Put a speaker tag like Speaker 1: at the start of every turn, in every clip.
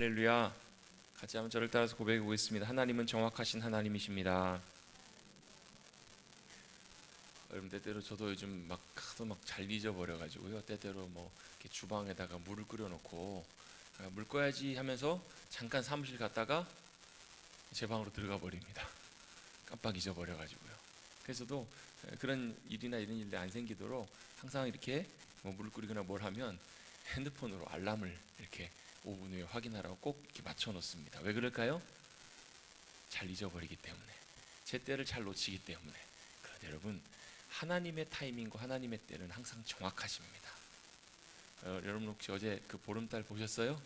Speaker 1: 할렐루야. 같이 한번 저를 따라서 고백해 보겠습니다. 하나님은 정확하신 하나님이십니다. 여러분, 때때로 저도 요즘 하도 잘 잊어버려가지고요. 때때로 이렇게 주방에다가 물을 끓여놓고 물 꺼야지 하면서 잠깐 사무실 갔다가 제 방으로 들어가 버립니다. 깜빡 잊어버려가지고요. 그래서도 그런 일이나 이런 일이 안 생기도록 항상 이렇게 물을 끓이거나 뭘 하면 핸드폰으로 알람을 이렇게 5분 후에 확인하라고 꼭 이렇게 맞춰 놓습니다. 왜 그럴까요? 잘 잊어버리기 때문에, 제 때를 잘 놓치기 때문에. 그런데 여러분, 하나님의 타이밍과 하나님의 때는 항상 정확하십니다. 여러분 혹시 어제 그 보름달 보셨어요?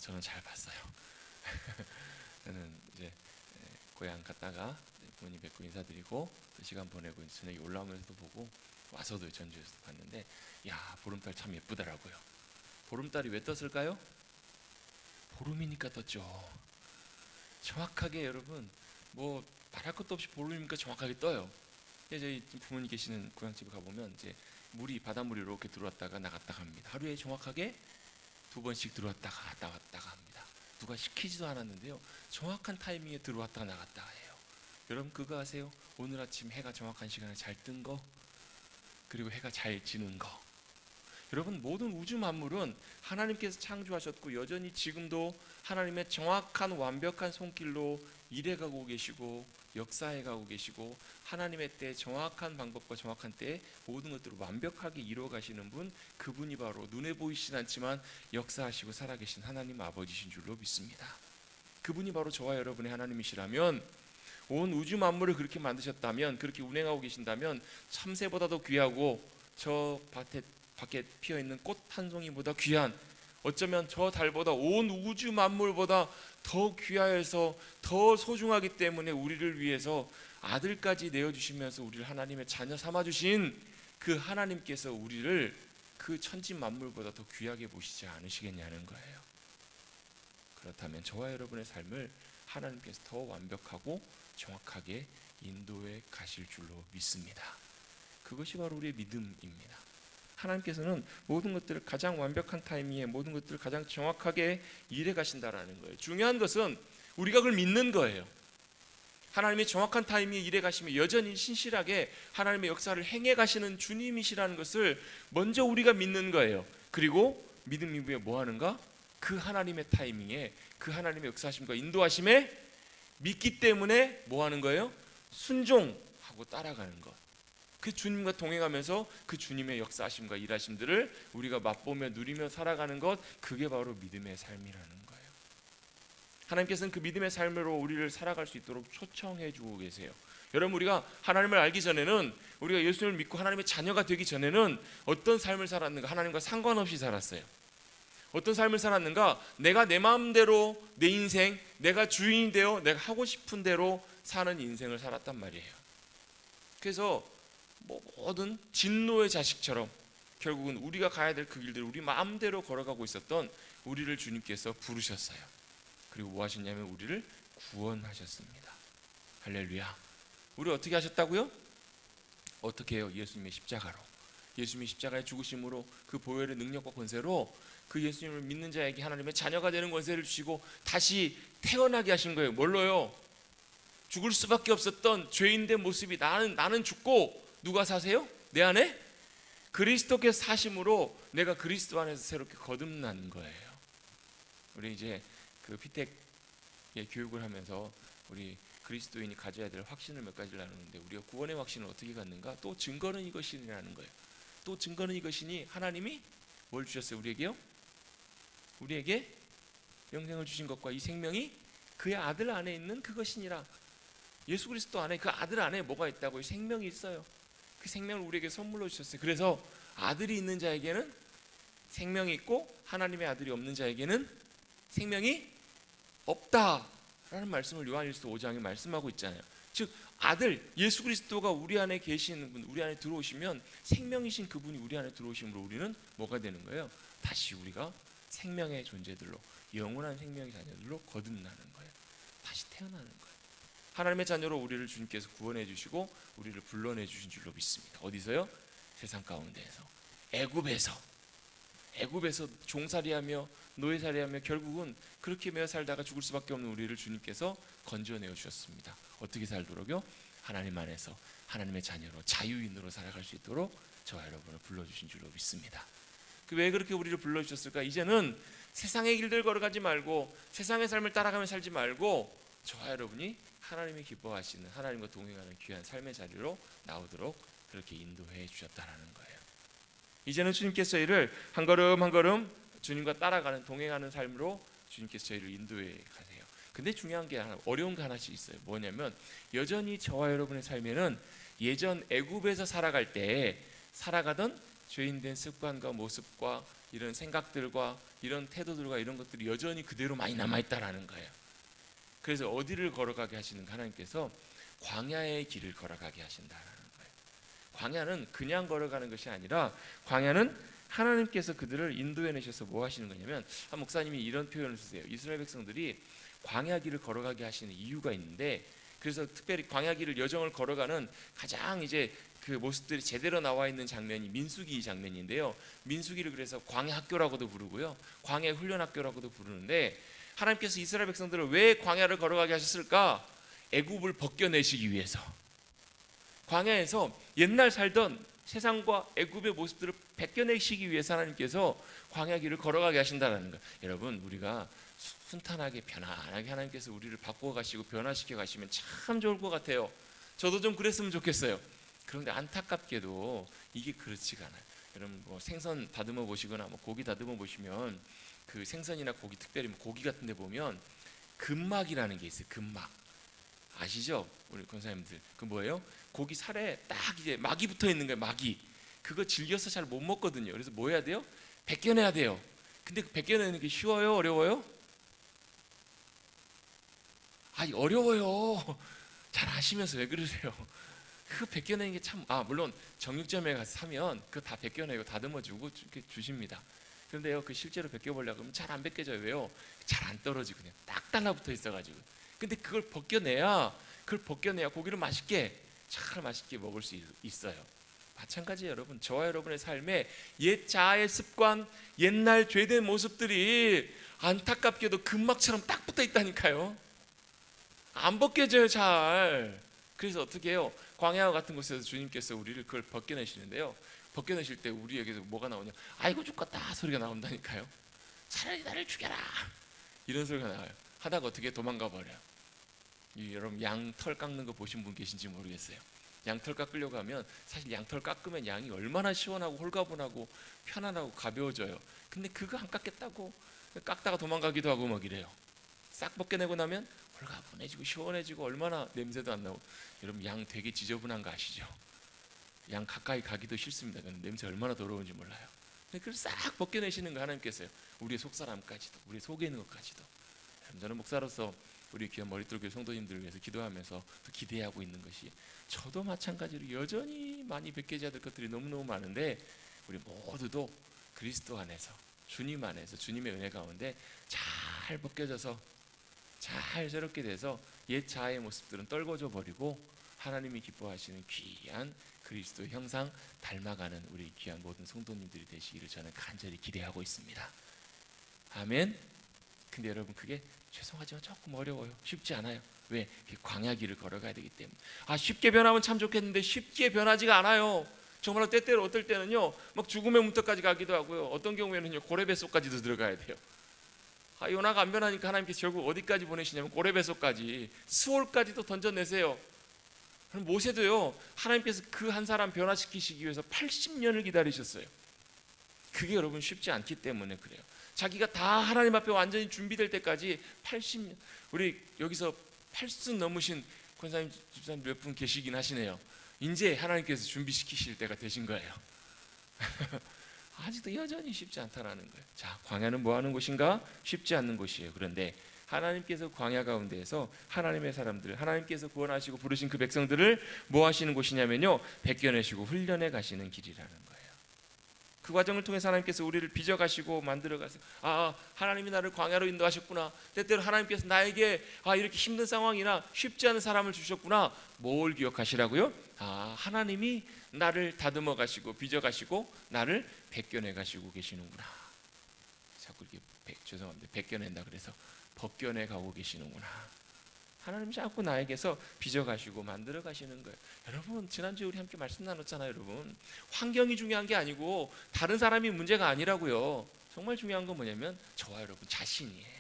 Speaker 1: 저는 잘 봤어요. 저는 이제 고향 갔다가 부모님 뵙고 인사드리고 또 시간 보내고 저녁에 올라오면서도 보고 와서도 전주에서도 봤는데, 야, 보름달 참 예쁘더라고요. 보름달이 왜 떴을까요? 보름이니까 떴죠. 정확하게 여러분, 말할 것도 없이 보름이니까 정확하게 떠요. 저희 부모님 계시는 고향집에 가보면 이제 바닷물이 이렇게 들어왔다가 나갔다가 합니다. 하루에 정확하게 2번씩 들어왔다가 나갔다가 합니다. 누가 시키지도 않았는데요, 정확한 타이밍에 들어왔다가 나갔다가 해요. 여러분 그거 아세요? 오늘 아침 해가 정확한 시간에 잘 뜬 거, 그리고 해가 잘 지는 거. 여러분, 모든 우주 만물은 하나님께서 창조하셨고 여전히 지금도 하나님의 정확한 완벽한 손길로 일해가고 계시고 역사해가고 계시고, 하나님의 때 정확한 방법과 정확한 때에 모든 것들을 완벽하게 이루어가시는 분, 그분이 바로 눈에 보이시진 않지만 역사하시고 살아계신 하나님 아버지신 줄로 믿습니다. 그분이 바로 저와 여러분의 하나님이시라면, 온 우주 만물을 그렇게 만드셨다면, 그렇게 운행하고 계신다면 참새보다도 귀하고 저 밖에 피어있는 꽃 한 송이보다 귀한, 어쩌면 저 달보다 온 우주 만물보다 더 귀하여서 더 소중하기 때문에 우리를 위해서 아들까지 내어주시면서 우리를 하나님의 자녀 삼아주신 그 하나님께서 우리를 그 천지 만물보다 더 귀하게 보시지 않으시겠냐는 거예요. 그렇다면 저와 여러분의 삶을 하나님께서 더 완벽하고 정확하게 인도해 가실 줄로 믿습니다. 그것이 바로 우리의 믿음입니다. 하나님께서는 모든 것들을 가장 완벽한 타이밍에, 모든 것들을 가장 정확하게 일해 가신다라는 거예요. 중요한 것은 우리가 그걸 믿는 거예요. 하나님이 정확한 타이밍에 일해 가시며 여전히 신실하게 하나님의 역사를 행해 가시는 주님이시라는 것을 먼저 우리가 믿는 거예요. 그리고 믿음 이후에 뭐 하는가? 그 하나님의 타이밍에, 그 하나님의 역사하심과 인도하심에 믿기 때문에 뭐 하는 거예요? 순종하고 따라가는 것. 그 주님과 동행하면서 그 주님의 역사하심과 일하심들을 우리가 맛보며 누리며 살아가는 것, 그게 바로 믿음의 삶이라는 거예요. 하나님께서는 그 믿음의 삶으로 우리를 살아갈 수 있도록 초청해 주고 계세요. 여러분, 우리가 하나님을 알기 전에는, 우리가 예수님을 믿고 하나님의 자녀가 되기 전에는 어떤 삶을 살았는가? 하나님과 상관없이 살았어요. 어떤 삶을 살았는가? 내가 내 마음대로 내 인생, 내가 주인이 되어 내가 하고 싶은 대로 사는 인생을 살았단 말이에요. 그래서 모든 진노의 자식처럼 결국은 우리가 가야 될 그 길들을 우리 마음대로 걸어가고 있었던 우리를 주님께서 부르셨어요. 그리고 뭐 하셨냐면 우리를 구원하셨습니다. 할렐루야. 우리 어떻게 하셨다고요? 어떻게 해요? 예수님의 십자가로, 예수님의 십자가의 죽으심으로, 그 보혈의 능력과 권세로 그 예수님을 믿는 자에게 하나님의 자녀가 되는 권세를 주시고 다시 태어나게 하신 거예요. 뭘로요? 죽을 수밖에 없었던 죄인된 모습이, 나는 죽고 누가 사세요? 내 안에 그리스도께서 사심으로 내가 그리스도 안에서 새롭게 거듭난 거예요. 우리 이제 그 피택의 교육을 하면서 우리 그리스도인이 가져야 될 확신을 몇 가지를 나누는데, 우리가 구원의 확신을 어떻게 갖는가? 또 증거는 이것이라는 거예요. 또 증거는 이것이니, 하나님이 뭘 주셨어요? 우리에게 영생을 주신 것과 이 생명이 그의 아들 안에 있는 그것이니라. 예수 그리스도 안에, 그 아들 안에 뭐가 있다고요? 생명이 있어요. 그 생명을 우리에게 선물로 주셨어요. 그래서 아들이 있는 자에게는 생명이 있고 하나님의 아들이 없는 자에게는 생명이 없다라는 말씀을 요한일서 5장에 말씀하고 있잖아요. 즉 아들 예수 그리스도가 우리 안에 계시는 분, 우리 안에 들어오시면 생명이신 그분이 우리 안에 들어오심으로 우리는 뭐가 되는 거예요? 다시 우리가 생명의 존재들로, 영원한 생명의 자녀들로 거듭나는 거예요. 다시 태어나는 거예요. 하나님의 자녀로 우리를 주님께서 구원해 주시고 우리를 불러내 주신 줄로 믿습니다. 어디서요? 세상 가운데에서, 애굽에서. 애굽에서 종살이하며 노예살이하며 결국은 그렇게 매어 살다가 죽을 수밖에 없는 우리를 주님께서 건져내어 주셨습니다. 어떻게 살도록요? 하나님 안에서 하나님의 자녀로 자유인으로 살아갈 수 있도록 저와 여러분을 불러주신 줄로 믿습니다. 왜 그렇게 우리를 불러주셨을까? 이제는 세상의 길들 걸어가지 말고 세상의 삶을 따라가며 살지 말고 저와 여러분이 하나님이 기뻐하시는 하나님과 동행하는 귀한 삶의 자리로 나오도록 그렇게 인도해 주셨다라는 거예요. 이제는 주님께서 저희를 한 걸음 한 걸음 주님과 따라가는 동행하는 삶으로 주님께서 저희를 인도해 가세요. 근데 중요한 게 하나, 어려운 게 하나씩 있어요. 뭐냐면 여전히 저와 여러분의 삶에는 예전 애굽에서 살아갈 때 살아가던 죄인된 습관과 모습과 이런 생각들과 이런 태도들과 이런 것들이 여전히 그대로 많이 남아있다라는 거예요. 그래서 어디를 걸어가게 하시는가? 하나님께서 광야의 길을 걸어가게 하신다라는 거예요. 광야는 그냥 걸어가는 것이 아니라 광야는 하나님께서 그들을 인도해내셔서 뭐 하시는 거냐면, 한 목사님이 이런 표현을 쓰세요. 이스라엘 백성들이 광야 길을 걸어가게 하시는 이유가 있는데, 그래서 특별히 광야 길을 여정을 걸어가는 가장 이제 그 모습들이 제대로 나와 있는 장면이 민수기 장면인데요. 민수기를 그래서 광야 학교라고도 부르고요, 광야 훈련 학교라고도 부르는데, 하나님께서 이스라엘 백성들을 왜 광야를 걸어가게 하셨을까? 애굽을 벗겨내시기 위해서. 광야에서 옛날 살던 세상과 애굽의 모습들을 벗겨내시기 위해서 하나님께서 광야 길을 걸어가게 하신다는 거예요. 여러분, 우리가 순탄하게 편안하게 하나님께서 우리를 바꿔 가시고 변화시켜 가시면 참 좋을 것 같아요. 저도 좀 그랬으면 좋겠어요. 그런데 안타깝게도 이게 그렇지가 않아요. 여러분, 뭐 생선 다듬어 보시거나 뭐 고기 다듬어 보시면 그 생선이나 고기, 특별히 고기 같은 데 보면 근막이라는 게 있어요. 근막. 아시죠? 우리 권사님들. 그 뭐예요? 고기 살에 딱 이제 막이 붙어 있는 거예요. 막이. 그거 질겨서 잘 못 먹거든요. 그래서 뭐 해야 돼요? 벗겨내야 돼요. 근데 그 벗겨내는 게 쉬워요? 어려워요? 아니, 어려워요. 잘 아시면서 왜 그러세요? 그거 벗겨내는 게 참, 물론 정육점에 가서 사면 그거 다 벗겨내고 다듬어주고 주십니다. 그런데요, 그 실제로 벗겨보려고 하면 잘 안 벗겨져요. 왜요? 잘 안 떨어지고 그냥 딱 달라붙어 있어가지고. 근데 그걸 벗겨내야 고기를 잘 맛있게 먹을 수 있어요. 마찬가지예요. 여러분, 저와 여러분의 삶에 옛 자아의 습관, 옛날 죄된 모습들이 안타깝게도 근막처럼 딱 붙어 있다니까요. 안 벗겨져요, 잘. 그래서 어떻게 해요? 광야 같은 곳에서 주님께서 우리를 그걸 벗겨내시는데요, 벗겨내실 때 우리에게서 뭐가 나오냐? 아이고 죽겠다 소리가 나온다니까요. 차라리 나를 죽여라, 이런 소리가 나와요. 하다가 어떻게 도망가 버려요. 여러분, 양털 깎는 거 보신 분 계신지 모르겠어요. 양털 깎으려고 하면 사실 양털 깎으면 양이 얼마나 시원하고 홀가분하고 편안하고 가벼워져요. 근데 그거 안 깎겠다고 깎다가 도망가기도 하고 막 이래요. 싹 벗겨내고 나면 홀가분해지고 시원해지고 얼마나 냄새도 안 나고. 여러분, 양 되게 지저분한 거 아시죠? 양 가까이 가기도 싫습니다. 냄새 얼마나 더러운지 몰라요. 그걸 싹 벗겨내시는 거 하나님께서요. 우리의 속사람까지도, 우리 속에 있는 것까지도. 저는 목사로서 우리 귀한 머리뚫교 성도님들을 위해서 기도하면서 또 기대하고 있는 것이, 저도 마찬가지로 여전히 많이 벗겨져야 될 것들이 너무너무 많은데, 우리 모두도 그리스도 안에서, 주님 안에서, 주님의 은혜 가운데 잘 벗겨져서 잘 새롭게 돼서 옛 자아의 모습들은 떨궈져 버리고 하나님이 기뻐하시는 귀한 그리스도의 형상 닮아가는 우리 귀한 모든 성도님들이 되시기를 저는 간절히 기대하고 있습니다. 아멘. 근데 여러분, 그게 죄송하지만 조금 어려워요. 쉽지 않아요. 왜? 광야 길을 걸어가야 되기 때문에. 쉽게 변하면 참 좋겠는데 쉽게 변하지가 않아요. 정말로 때때로 어떨 때는요, 막 죽음의 문턱까지 가기도 하고요, 어떤 경우에는요 고래뱃속까지도 들어가야 돼요. 요나가 안 변하니까 하나님께서 결국 어디까지 보내시냐면 고래뱃속까지, 스올까지도 던져내세요. 그럼 모세도요, 하나님께서 그 한 사람 변화시키시기 위해서 80년을 기다리셨어요. 그게 여러분 쉽지 않기 때문에 그래요. 자기가 다 하나님 앞에 완전히 준비될 때까지 80년. 우리 여기서 80 넘으신 권사님, 집사님 몇 분 계시긴 하시네요. 이제 하나님께서 준비시키실 때가 되신 거예요. 아직도 여전히 쉽지 않다라는 거예요. 자, 광야는 뭐 하는 곳인가? 쉽지 않는 곳이에요. 그런데 하나님께서 광야 가운데에서 하나님의 사람들, 하나님께서 구원하시고 부르신 그 백성들을 뭐 하시는 곳이냐면요, 벗겨내시고 훈련해 가시는 길이라는 거예요. 그 과정을 통해서 하나님께서 우리를 빚어가시고 만들어가세요. 하나님이 나를 광야로 인도하셨구나. 때때로 하나님께서 나에게 이렇게 힘든 상황이나 쉽지 않은 사람을 주셨구나. 뭘 기억하시라고요? 하나님이 나를 다듬어 가시고 빚어 가시고 나를 벗겨내 가시고 계시는구나. 자꾸 이렇게 죄송합니다. 벗겨낸다 그래서 벗겨내 가고 계시는구나. 하나님 자꾸 나에게서 빚어가시고 만들어 가시는 거예요. 여러분, 지난주에 우리 함께 말씀 나눴잖아요. 여러분, 환경이 중요한 게 아니고 다른 사람이 문제가 아니라고요. 정말 중요한 건 뭐냐면 저와 여러분 자신이에요.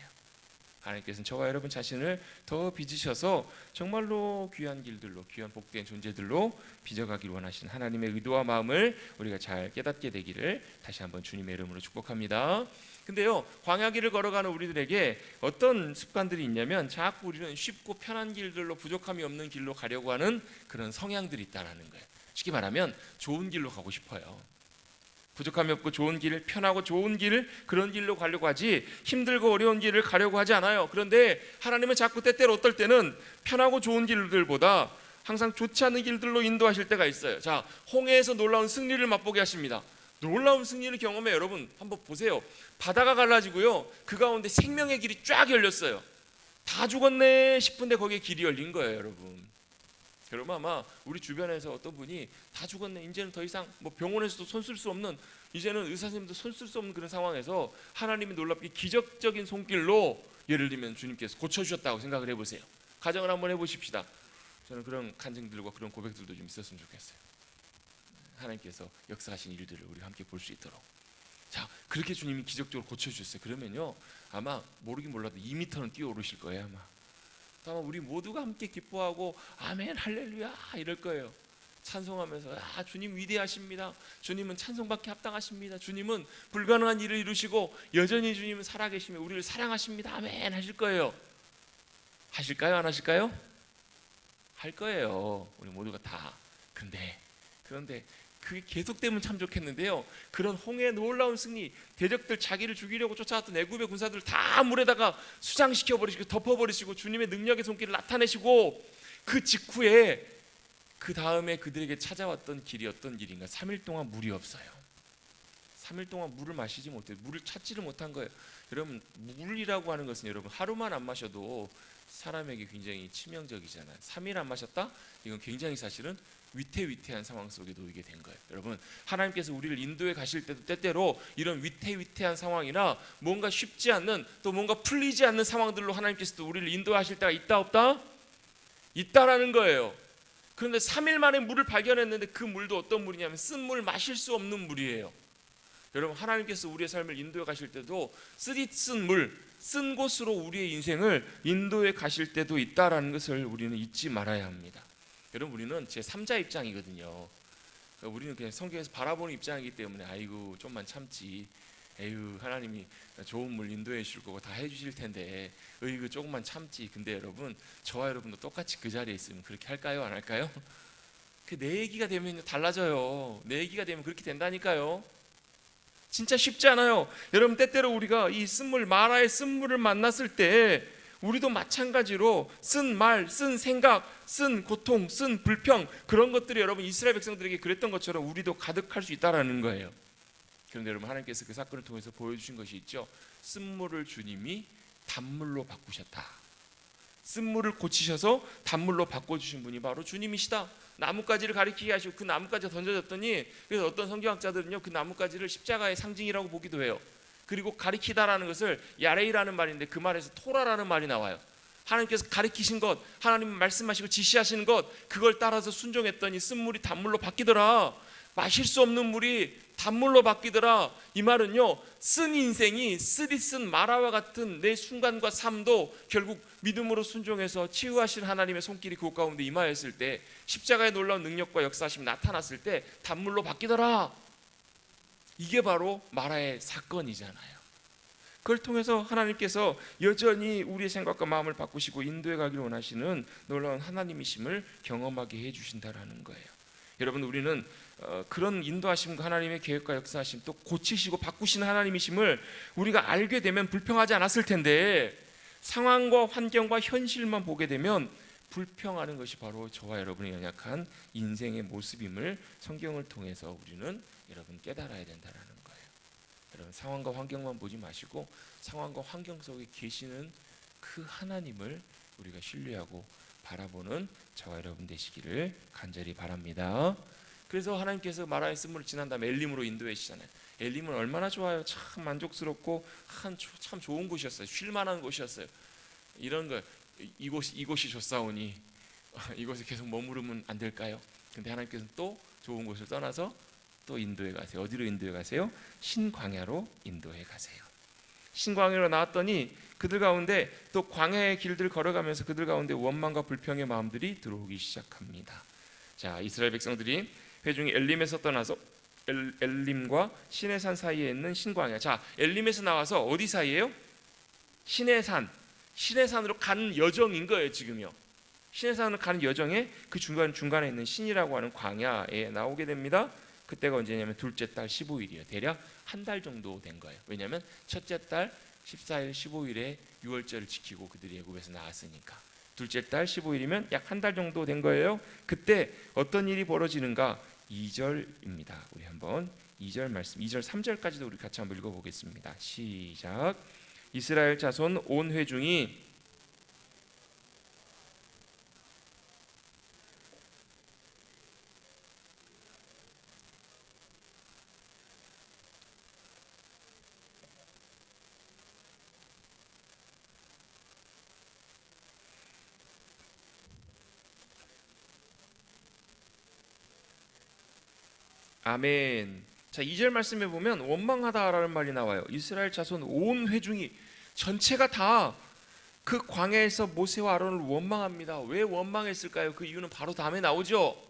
Speaker 1: 하나님께서는 저와 여러분 자신을 더 빚으셔서 정말로 귀한 길들로, 귀한 복된 존재들로 빚어가길 원하시는 하나님의 의도와 마음을 우리가 잘 깨닫게 되기를 다시 한번 주님의 이름으로 축복합니다. 근데요, 광야길을 걸어가는 우리들에게 어떤 습관들이 있냐면 자꾸 우리는 쉽고 편한 길들로, 부족함이 없는 길로 가려고 하는 그런 성향들이 있다는 거예요. 쉽게 말하면 좋은 길로 가고 싶어요. 부족함이 없고 좋은 길, 편하고 좋은 길, 그런 길로 가려고 하지 힘들고 어려운 길을 가려고 하지 않아요. 그런데 하나님은 자꾸 때때로 어떨 때는 편하고 좋은 길들보다 항상 좋지 않은 길들로 인도하실 때가 있어요. 자, 홍해에서 놀라운 승리를 맛보게 하십니다. 놀라운 승리를 경험해. 여러분 한번 보세요. 바다가 갈라지고요, 그 가운데 생명의 길이 쫙 열렸어요. 다 죽었네 싶은데 거기에 길이 열린 거예요. 여러분 아마 우리 주변에서 어떤 분이 다 죽었네, 이제는 더 이상 뭐 병원에서도 손 쓸 수 없는, 이제는 의사 선생님도 손 쓸 수 없는 그런 상황에서 하나님이 놀랍게 기적적인 손길로 예를 들면 주님께서 고쳐주셨다고 생각을 해보세요. 가정을 한번 해보십시다. 저는 그런 간증들과 그런 고백들도 좀 있었으면 좋겠어요. 하나님께서 역사하신 일들을 우리가 함께 볼 수 있도록. 자, 그렇게 주님이 기적적으로 고쳐주셨어요. 그러면요, 아마 모르긴 몰라도 2m는 뛰어오르실 거예요. 아마 우리 모두가 함께 기뻐하고 아멘 할렐루야 이럴 거예요. 찬송하면서 주님 위대하십니다. 주님은 찬송받기 합당하십니다. 주님은 불가능한 일을 이루시고 여전히 주님은 살아계시며 우리를 사랑하십니다. 아멘 하실 거예요. 하실까요? 안 하실까요? 할 거예요. 우리 모두가 다. 그런데 그게 계속되면 참 좋겠는데요, 그런 홍해의 놀라운 승리, 대적들 자기를 죽이려고 쫓아왔던 애굽의 군사들을 다 물에다가 수장시켜버리시고 덮어버리시고 주님의 능력의 손길을 나타내시고, 그 직후에 그 다음에 그들에게 찾아왔던 길이 어떤 길인가? 3일 동안 물이 없어요. 3일 동안 물을 마시지 못해요. 물을 찾지를 못한 거예요. 여러분, 물이라고 하는 것은 여러분 하루만 안 마셔도 사람에게 굉장히 치명적이잖아요. 3일 안 마셨다? 이건 굉장히 사실은 위태위태한 상황 속에 놓이게 된 거예요. 여러분, 하나님께서 우리를 인도에 가실 때도 때때로 이런 위태위태한 상황이나 뭔가 쉽지 않는, 또 뭔가 풀리지 않는 상황들로 하나님께서도 우리를 인도하실 때가 있다 없다? 있다라는 거예요. 그런데 3일 만에 물을 발견했는데 그 물도 어떤 물이냐면 쓴 물, 마실 수 없는 물이에요. 여러분, 하나님께서 우리의 삶을 인도에 가실 때도 쓴 물, 쓴 곳으로 우리의 인생을 인도에 가실 때도 있다라는 것을 우리는 잊지 말아야 합니다. 여러분, 우리는 제 3자 입장이거든요. 그러니까 우리는 그냥 성경에서 바라보는 입장이기 때문에 아이고 좀만 참지, 에휴 하나님이 좋은 물 인도해 주실 거고 다 해주실 텐데 으이그 조금만 참지. 근데 여러분, 저와 여러분도 똑같이 그 자리에 있으면 그렇게 할까요? 안 할까요? 그 내 얘기가 되면 달라져요. 내 얘기가 되면 그렇게 된다니까요. 진짜 쉽지 않아요. 여러분, 때때로 우리가 이 쓴물, 마라의 쓴물을 만났을 때 우리도 마찬가지로 쓴 말, 쓴 생각, 쓴 고통, 쓴 불평, 그런 것들이 여러분 이스라엘 백성들에게 그랬던 것처럼 우리도 가득할 수 있다라는 거예요. 그런데 여러분, 하나님께서 그 사건을 통해서 보여주신 것이 있죠. 쓴물을 주님이 단물로 바꾸셨다. 쓴물을 고치셔서 단물로 바꿔주신 분이 바로 주님이시다. 나뭇가지를 가리키게 하시고 그 나뭇가지가 던져졌더니, 그래서 어떤 성경학자들은요, 그 나뭇가지를 십자가의 상징이라고 보기도 해요. 그리고 가리키다라는 것을 야레이라는 말인데 그 말에서 토라라는 말이 나와요. 하나님께서 가리키신 것, 하나님 말씀하시고 지시하시는 것, 그걸 따라서 순종했더니 쓴물이 단물로 바뀌더라. 마실 수 없는 물이 단물로 바뀌더라. 이 말은요, 쓴 인생이 쓰디쓴 마라와 같은 내 순간과 삶도 결국 믿음으로 순종해서 치유하신 하나님의 손길이 그곳 가운데 임하였을 때, 십자가의 놀라운 능력과 역사하심이 나타났을 때 단물로 바뀌더라. 이게 바로 마라의 사건이잖아요. 그걸 통해서 하나님께서 여전히 우리의 생각과 마음을 바꾸시고 인도에 가기를 원하시는 놀라운 하나님이심을 경험하게 해주신다라는 거예요. 여러분, 우리는 그런 인도하심과 하나님의 계획과 역사하심, 또 고치시고 바꾸시는 하나님이심을 우리가 알게 되면 불평하지 않았을 텐데, 상황과 환경과 현실만 보게 되면 불평하는 것이 바로 저와 여러분의 연약한 인생의 모습임을 성경을 통해서 우리는 여러분 깨달아야 된다라는 거예요. 여러분, 상황과 환경만 보지 마시고 상황과 환경 속에 계시는 그 하나님을 우리가 신뢰하고 바라보는 저와 여러분 되시기를 간절히 바랍니다. 그래서 하나님께서 마라의 쓴물을 지난 다음에 엘림으로 인도하시잖아요. 엘림은 얼마나 좋아요. 참 만족스럽고 참 좋은 곳이었어요. 쉴만한 곳이었어요. 이런 거 이곳이 좋사오니 이곳에 계속 머무르면 안 될까요? 근데 하나님께서는 또 좋은 곳을 떠나서 또 인도에 가세요. 어디로 인도에 가세요? 신광야로 인도에 가세요. 신광야로 나왔더니 그들 가운데 또 광야의 길들 걸어가면서 그들 가운데 원망과 불평의 마음들이 들어오기 시작합니다. 자, 이스라엘 백성들이 회중이 엘림에서 떠나서 엘림과 시내산 사이에 있는 신광야. 자, 엘림에서 나와서 어디 사이에요? 시내산으로 가는 여정인 거예요. 지금요. 시내산으로 가는 여정에 그 중간에 있는 신이라고 하는 광야에 나오게 됩니다. 그때가 언제냐면 둘째 달 15일이에요. 대략 한 달 정도 된 거예요. 왜냐하면 첫째 달 14일 15일에 유월절을 지키고 그들이 애굽에서 나왔으니까 둘째 달 15일이면 약 한 달 정도 된 거예요. 그때 어떤 일이 벌어지는가? 2절입니다. 우리 한번 2절 말씀, 2절 3절까지도 우리 같이 한번 읽어보겠습니다. 시작. 이스라엘 자손 온 회중이 아멘. 자, 2절 말씀에 보면 원망하다라는 말이 나와요. 이스라엘 자손 온 회중이 전체가 다 그 광야에서 모세와 아론을 원망합니다. 왜 원망했을까요? 그 이유는 바로 다음에 나오죠.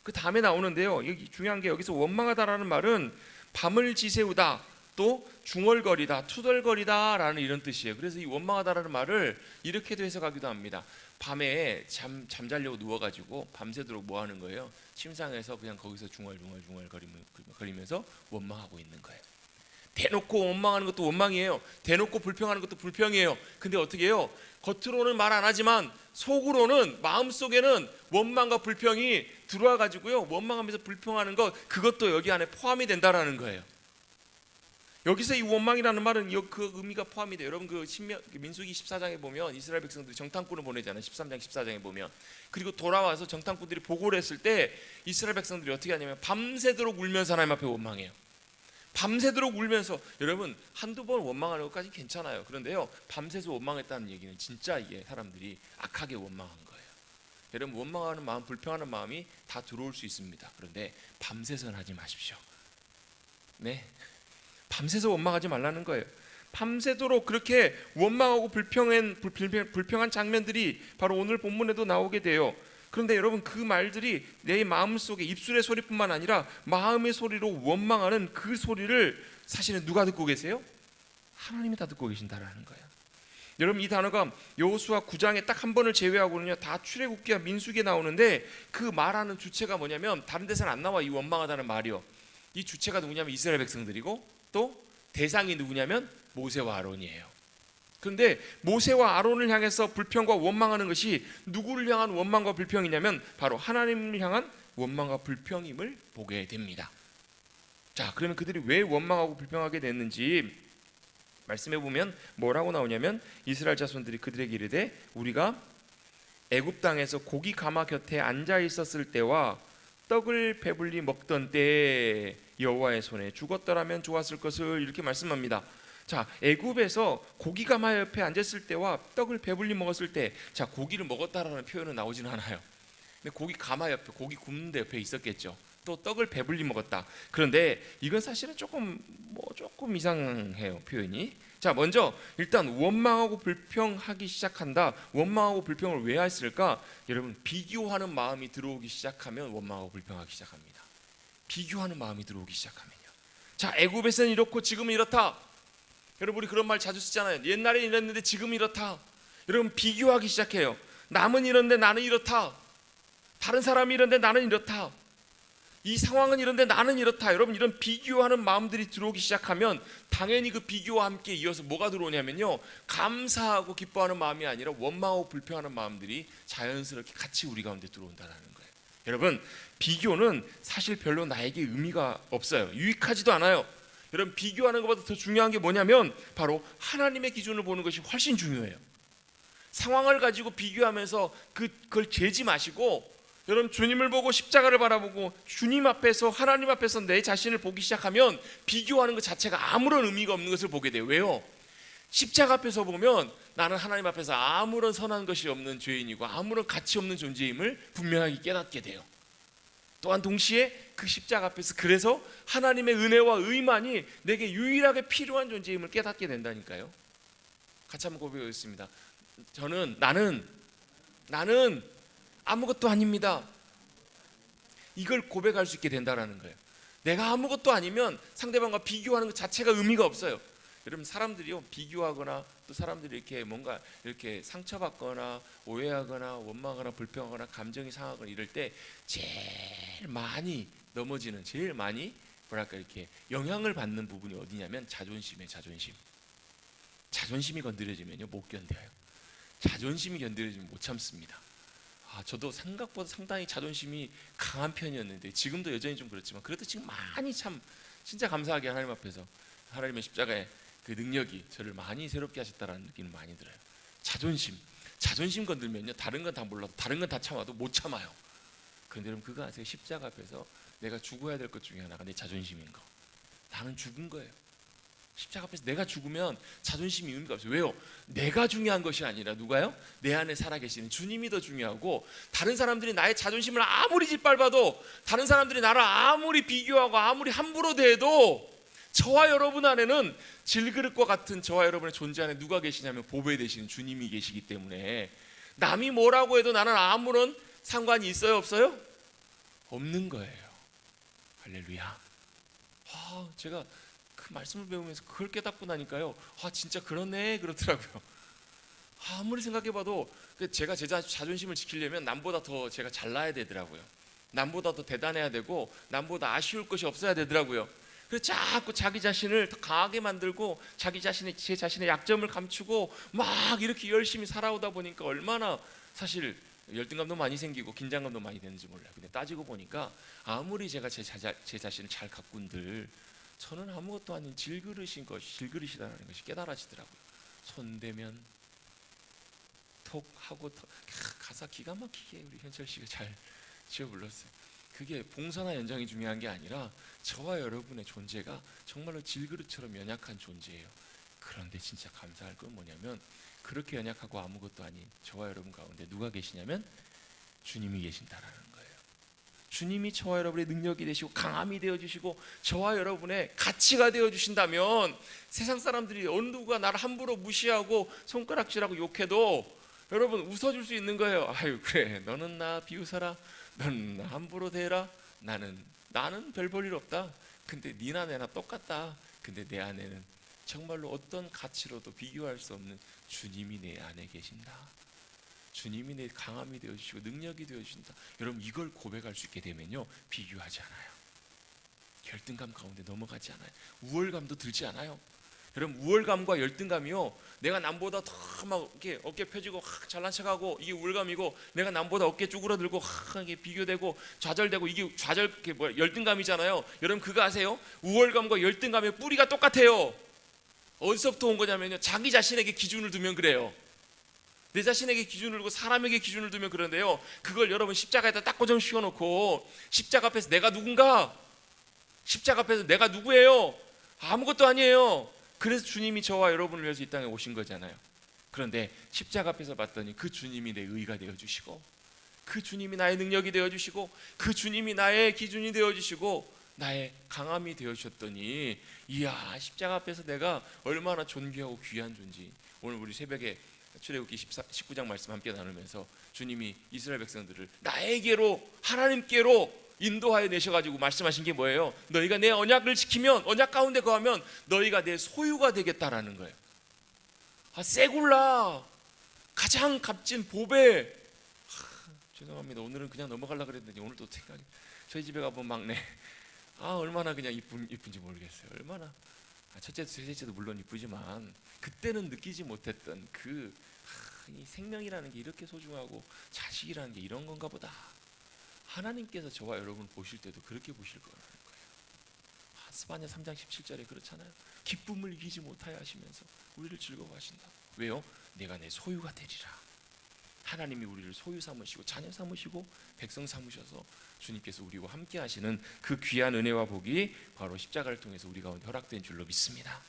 Speaker 1: 그 다음에 나오는데요. 여기 중요한 게 여기서 원망하다라는 말은 밤을 지새우다, 또 중얼거리다, 투덜거리다라는 이런 뜻이에요. 그래서 이 원망하다라는 말을 이렇게도 해석하기도 합니다. 밤에 잠자려고 누워가지고 밤새도록 뭐 하는 거예요? 침상에서 그냥 거기서 중얼중얼거리면서 원망하고 있는 거예요. 대놓고 원망하는 것도 원망이에요. 대놓고 불평하는 것도 불평이에요. 근데 어떻게 해요? 겉으로는 말 안 하지만 속으로는, 마음속에는 원망과 불평이 들어와 가지고요, 원망하면서 불평하는 것, 그것도 여기 안에 포함이 된다라는 거예요. 여기서 이 원망이라는 말은 그 의미가 포함이 돼요. 여러분 그 민수기 14장에 보면 이스라엘 백성들이 정탐꾼을 보내잖아요. 13장 14장에 보면. 그리고 돌아와서 정탐꾼들이 보고를 했을 때 이스라엘 백성들이 어떻게 하냐면 밤새도록 울면서 하나님 앞에 원망해요. 밤새도록 울면서. 여러분 한두 번 원망하는 것까지 괜찮아요. 그런데요, 밤새서 원망했다는 얘기는 진짜 이게 사람들이 악하게 원망한 거예요. 여러분 원망하는 마음, 불평하는 마음이 다 들어올 수 있습니다. 그런데 밤새서는 하지 마십시오. 네, 밤새서 원망하지 말라는 거예요. 밤새도록 그렇게 원망하고 불평한 장면들이 바로 오늘 본문에도 나오게 돼요. 그런데 여러분 그 말들이 내 마음속에, 입술의 소리뿐만 아니라 마음의 소리로 원망하는 그 소리를 사실은 누가 듣고 계세요? 하나님이 다 듣고 계신다라는 거예요. 여러분 이 단어가 여호수아 9장에 딱 한 번을 제외하고는요 다 출애굽기와 민수기에 나오는데, 그 말하는 주체가 뭐냐면 다른 데서는 안 나와. 이 원망하다는 말이요, 이 주체가 누구냐면 이스라엘 백성들이고, 또 대상이 누구냐면 모세와 아론이에요. 그런데 모세와 아론을 향해서 불평과 원망하는 것이 누구를 향한 원망과 불평이냐면 바로 하나님을 향한 원망과 불평임을 보게 됩니다. 자, 그러면 그들이 왜 원망하고 불평하게 됐는지 말씀해 보면 뭐라고 나오냐면, 이스라엘 자손들이 그들에게 이르되 우리가 애굽 땅에서 고기 가마 곁에 앉아 있었을 때와 떡을 배불리 먹던 때에 여호와의 손에 죽었더라면 좋았을 것을, 이렇게 말씀합니다. 자, 애굽에서 고기 가마 옆에 앉았을 때와 떡을 배불리 먹었을 때, 자, 고기를 먹었다라는 표현은 나오지는 않아요. 근데 고기 가마 옆에, 고기 굽는 데 옆에 있었겠죠. 또 떡을 배불리 먹었다. 그런데 이건 사실은 조금 이상해요, 표현이. 자, 먼저 일단 원망하고 불평하기 시작한다. 원망하고 불평을 왜 했을까? 여러분 비교하는 마음이 들어오기 시작하면 원망하고 불평하기 시작합니다. 비교하는 마음이 들어오기 시작하면요. 자, 애굽에서는 이렇고 지금은 이렇다. 여러분 우리 그런 말 자주 쓰잖아요. 옛날에 이랬는데 지금 이렇다. 여러분 비교하기 시작해요. 남은 이런데 나는 이렇다. 다른 사람이 이런데 나는 이렇다. 이 상황은 이런데 나는 이렇다. 여러분 이런 비교하는 마음들이 들어오기 시작하면 당연히 그 비교와 함께 이어서 뭐가 들어오냐면요, 감사하고 기뻐하는 마음이 아니라 원망하고 불평하는 마음들이 자연스럽게 같이 우리 가운데 들어온다는 거예요. 여러분 비교는 사실 별로 나에게 의미가 없어요. 유익하지도 않아요. 여러분 비교하는 것보다 더 중요한 게 뭐냐면 바로 하나님의 기준을 보는 것이 훨씬 중요해요. 상황을 가지고 비교하면서 그걸 재지 마시고 여러분, 주님을 보고 십자가를 바라보고 주님 앞에서, 하나님 앞에서 내 자신을 보기 시작하면 비교하는 것 자체가 아무런 의미가 없는 것을 보게 돼요. 왜요? 십자가 앞에서 보면 나는 하나님 앞에서 아무런 선한 것이 없는 죄인이고 아무런 가치 없는 존재임을 분명하게 깨닫게 돼요. 또한 동시에 그 십자가 앞에서 그래서 하나님의 은혜와 의만이 내게 유일하게 필요한 존재임을 깨닫게 된다니까요. 같이 한번 고백하겠습니다. 나는 아무것도 아닙니다. 이걸 고백할 수 있게 된다라는 거예요. 내가 아무것도 아니면 상대방과 비교하는 것 자체가 의미가 없어요. 여러분, 사람들이요, 비교하거나 또 사람들이 이렇게 뭔가 이렇게 상처받거나 오해하거나 원망하거나 불평하거나 감정이 상하거나 이럴 때 제일 많이 넘어지는, 제일 많이 뭐랄까 이렇게 영향을 받는 부분이 어디냐면 자존심이에요. 자존심이 건드려지면요 못 견뎌요. 자존심이 건드려지면 못 참습니다. 저도 생각보다 상당히 자존심이 강한 편이었는데 지금도 여전히 좀 그렇지만 그래도 지금 많이 참 진짜 감사하게 하나님 앞에서 하나님의 십자가의 그 능력이 저를 많이 새롭게 하셨다라는 느낌이 많이 들어요. 자존심 건들면요 다른 건 다 몰라도 다른 건 다 참아도 못 참아요. 그런데 여러분, 그거 아세요? 십자가 앞에서 내가 죽어야 될 것 중에 하나가 내 자존심인 거. 나는 죽은 거예요. 십자가 앞에서 내가 죽으면 자존심이 의미가 없어요. 왜요? 내가 중요한 것이 아니라 누가요? 내 안에 살아계시는 주님이 더 중요하고, 다른 사람들이 나의 자존심을 아무리 짓밟아도, 다른 사람들이 나를 아무리 비교하고 아무리 함부로 대해도 저와 여러분 안에는 질그릇과 같은 저와 여러분의 존재 안에 누가 계시냐면 보배 되시는 주님이 계시기 때문에 남이 뭐라고 해도 나는 아무런 상관이 있어요? 없어요? 없는 거예요. 할렐루야. 제가 그 말씀을 배우면서 그걸 깨닫고 나니까요, 진짜 그러네 그러더라고요. 아무리 생각해봐도 제가 제 자존심을 지키려면 남보다 더 제가 잘나야 되더라고요. 남보다 더 대단해야 되고 남보다 아쉬울 것이 없어야 되더라고요. 그래서 자꾸 자기 자신을 더 강하게 만들고 제 자신의 약점을 감추고 막 이렇게 열심히 살아오다 보니까 얼마나 사실 열등감도 많이 생기고 긴장감도 많이 되는지 몰라요. 근데 따지고 보니까 아무리 제가 제 자신을 잘 가꾼들 저는 아무것도 아닌 질그릇이라는 것이 깨달아지더라고요. 손대면 톡 하고 가사 기가 막히게 우리 현철 씨가 잘 지어 불렀어요. 그게 봉사나 연장이 중요한 게 아니라 저와 여러분의 존재가 정말로 질그릇처럼 연약한 존재예요. 그런데 진짜 감사할 건 뭐냐면 그렇게 연약하고 아무것도 아닌 저와 여러분 가운데 누가 계시냐면 주님이 계신다라는 거예요. 주님이 저와 여러분의 능력이 되시고 강함이 되어주시고 저와 여러분의 가치가 되어주신다면 세상 사람들이 어느 누가 나를 함부로 무시하고 손가락질하고 욕해도 여러분 웃어줄 수 있는 거예요. 아유 그래, 너는 나 비웃어라, 너는 나 함부로 대라, 나는 별 볼 일 없다. 근데 니나 내나 똑같다. 근데 내 안에는 정말로 어떤 가치로도 비교할 수 없는 주님이 내 안에 계신다. 주님이 내 강함이 되어주시고 능력이 되어주신다. 여러분, 이걸 고백할 수 있게 되면요 비교하지 않아요. 열등감 가운데 넘어가지 않아요. 우월감도 들지 않아요. 여러분, 우월감과 열등감이요, 내가 남보다 더 막 이렇게 어깨 펴지고 잘난 척하고 이게 우월감이고, 내가 남보다 어깨 쭈그러들고 이게 비교되고 좌절되고 이게 열등감이잖아요. 여러분 그거 아세요? 우월감과 열등감의 뿌리가 똑같아요. 어디서부터 온 거냐면요, 자기 자신에게 기준을 두면 그래요. 내 자신에게 기준을 두고 사람에게 기준을 두면 그런데요, 그걸 여러분 십자가에다 딱 고정 씌워놓고 십자가 앞에서 내가 누군가? 십자가 앞에서 내가 누구예요? 아무것도 아니에요. 그래서 주님이 저와 여러분을 위해서 이 땅에 오신 거잖아요. 그런데 십자가 앞에서 봤더니 그 주님이 내 의가 되어주시고, 그 주님이 나의 능력이 되어주시고, 그 주님이 나의 기준이 되어주시고 나의 강함이 되어주셨더니, 이야, 십자가 앞에서 내가 얼마나 존귀하고 귀한 존재. 오늘 우리 새벽에 출애굽기 19장 말씀 함께 나누면서 주님이 이스라엘 백성들을 나에게로, 하나님께로 인도하여 내셔가지고 말씀하신 게 뭐예요? 너희가 내 언약을 지키면, 언약 가운데 거하면 너희가 내 소유가 되겠다라는 거예요. 세굴라, 가장 값진 보배. 죄송합니다. 오늘은 그냥 넘어가려고 그랬더니 오늘 또 생각이, 저희 집에 가본 막내, 얼마나 그냥 이쁜지 모르겠어요. 얼마나, 첫째도 셋째도 물론 이쁘지만 그때는 느끼지 못했던 이 생명이라는 게 이렇게 소중하고 자식이라는 게 이런 건가 보다. 하나님께서 저와 여러분 보실 때도 그렇게 보실 거라는 거예요. 스바냐 3장 17절에 그렇잖아요. 기쁨을 이기지 못하여 하시면서 우리를 즐거워하신다. 왜요? 내가 내 소유가 되리라. 하나님이 우리를 소유 삼으시고 자녀 삼으시고 백성 삼으셔서 주님께서 우리와 함께 하시는 그 귀한 은혜와 복이 바로 십자가를 통해서 우리 가운데 허락된 줄로 믿습니다.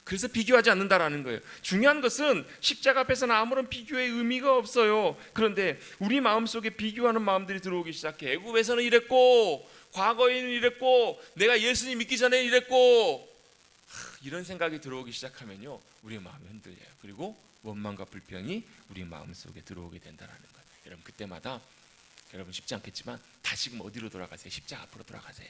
Speaker 1: 그래서 비교하지 않는다라는 거예요. 중요한 것은 십자가 앞에서는 아무런 비교의 의미가 없어요. 그런데 우리 마음속에 비교하는 마음들이 들어오기 시작해. 애굽에서는 이랬고, 과거에는 이랬고, 내가 예수님 믿기 전에 이랬고, 이런 생각이 들어오기 시작하면요, 우리의 마음이 흔들려요. 그리고 원망과 불평이 우리 마음속에 들어오게 된다는 거예요. 여러분, 그때마다 여러분 쉽지 않겠지만 다시금 어디로 돌아가세요? 십자가 앞으로 돌아가세요.